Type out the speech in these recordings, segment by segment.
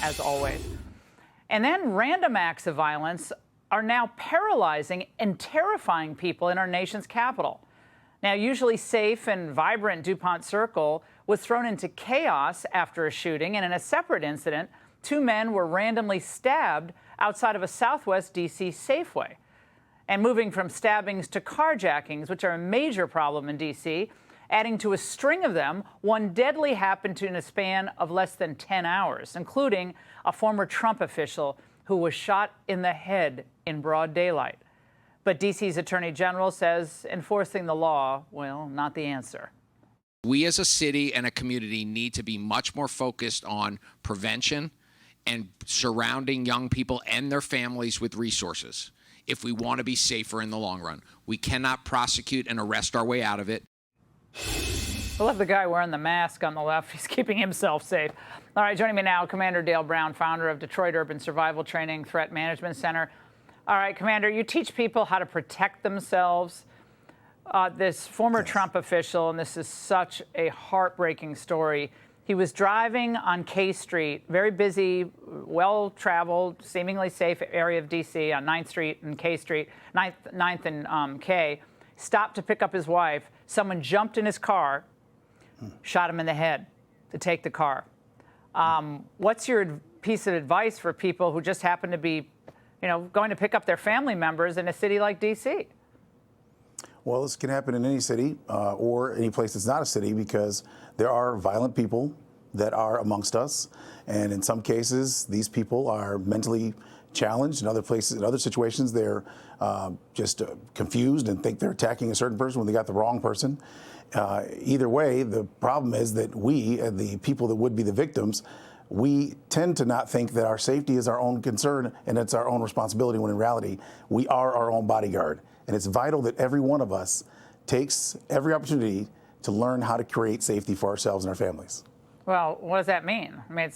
as always. And then random acts of violence are now paralyzing and terrifying people in our nation's capital. Now, usually safe and vibrant DuPont Circle was thrown into chaos after a shooting, and in a separate incident, 2 men were randomly stabbed outside of a Southwest D.C. Safeway. And moving from stabbings to carjackings, which are a major problem in D.C., adding to a string of them, one deadly happened in a span of less than 10 hours, including a former Trump official who was shot in the head in broad daylight. But D.C.'s Attorney General says enforcing the law, well, not the answer. We as a city and a community need to be much more focused on prevention and surrounding young people and their families with resources if we want to be safer in the long run. We cannot prosecute and arrest our way out of it. I love the guy wearing the mask on the left. He's keeping himself safe. All right, joining me now, Commander Dale Brown, founder of Detroit Urban Survival Training Threat Management Center. All right, Commander, you teach people how to protect themselves. This former Trump official, and this is such a heartbreaking story, he was driving on K Street, very busy, well-traveled, seemingly safe area of D.C. on 9th Street and K Street, 9th and K, stopped to pick up his wife. Someone jumped in his car, shot him in the head to take the car. What's your piece of advice for people who just happen to be, going to pick up their family members in a city like D.C.? Well, this can happen in any city or any place that's not a city, because there are violent people that are amongst us. And in some cases, these people are mentally challenged. In other places, in other situations, they're just confused and think they're attacking a certain person when they got the wrong person. Either way, the problem is that we, the people that would be the victims, we tend to not think that our safety is our own concern and it's our own responsibility, when in reality, we are our own bodyguard. And it's vital that every one of us takes every opportunity to learn how to create safety for ourselves and our families. Well, what does that mean? I mean,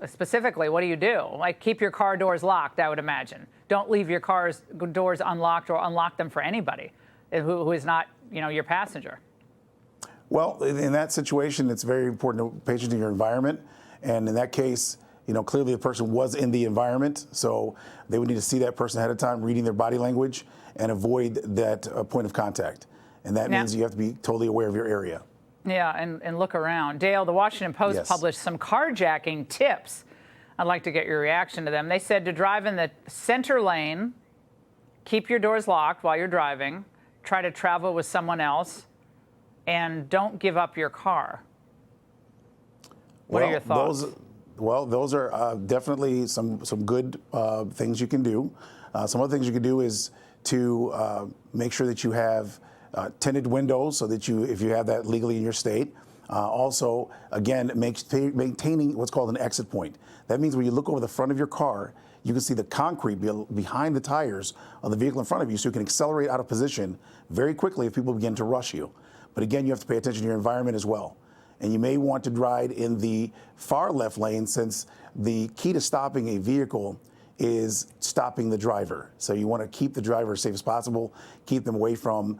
specifically, what do you do? Like, keep your car doors locked, I would imagine. Don't leave your car's doors unlocked or unlock them for anybody who is not, your passenger. Well, in that situation, it's very important to pay attention to your environment. And in that case, clearly the person was in the environment, so they would need to see that person ahead of time, reading their body language, and avoid that point of contact. And that means you have to be totally aware of your area. Yeah, and look around. Dale, the Washington Post published some carjacking tips. I'd like to get your reaction to them. They said to drive in the center lane, keep your doors locked while you're driving, try to travel with someone else, and don't give up your car. What are your thoughts? Those are definitely some good things you can do. Some other things you can do is to make sure that you have tinted windows, so that if you have that legally in your state. Also, again, maintaining what's called an exit point. That means when you look over the front of your car, you can see the concrete behind the tires of the vehicle in front of you, so you can accelerate out of position very quickly if people begin to rush you. But again, you have to pay attention to your environment as well. And you may want to ride in the far left lane, since the key to stopping a vehicle is stopping the driver. So you want to keep the driver as safe as possible, keep them away from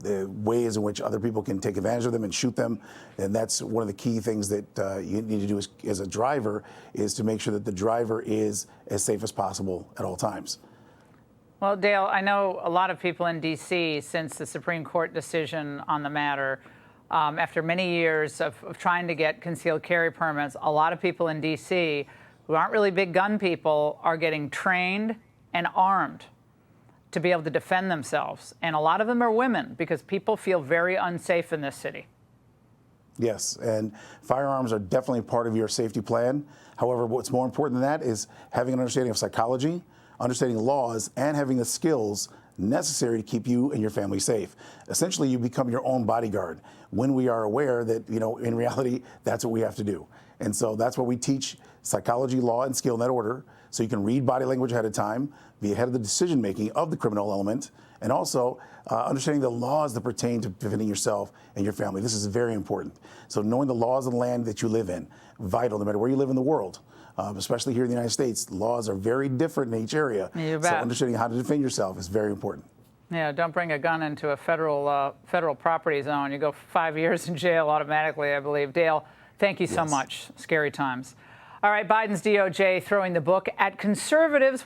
the ways in which other people can take advantage of them and shoot them. And that's one of the key things that you need to do as a driver, is to make sure that the driver is as safe as possible at all times. Well, Dale, I know a lot of people in D.C., since the Supreme Court decision on the matter, after many years of trying to get concealed carry permits, a lot of people in D.C. who aren't really big gun people are getting trained and armed to be able to defend themselves. And a lot of them are women, because people feel very unsafe in this city. Yes, and firearms are definitely part of your safety plan. However, what's more important than that is having an understanding of psychology, understanding laws, and having the skills necessary to keep you and your family safe. Essentially, you become your own bodyguard when we are aware that, in reality, that's what we have to do. And so that's what we teach: psychology, law, and skill in that order, so you can read body language ahead of time, be ahead of the decision-making of the criminal element, and also understanding the laws that pertain to defending yourself and your family. This is very important. So knowing the laws of the land that you live in, vital, no matter where you live in the world. Especially here in the United States, laws are very different in each area. You bet. So understanding how to defend yourself is very important. Yeah, don't bring a gun into a federal property zone. You go 5 years in jail automatically, I believe. Dale, thank you so much. Scary times. All right, Biden's DOJ throwing the book at conservatives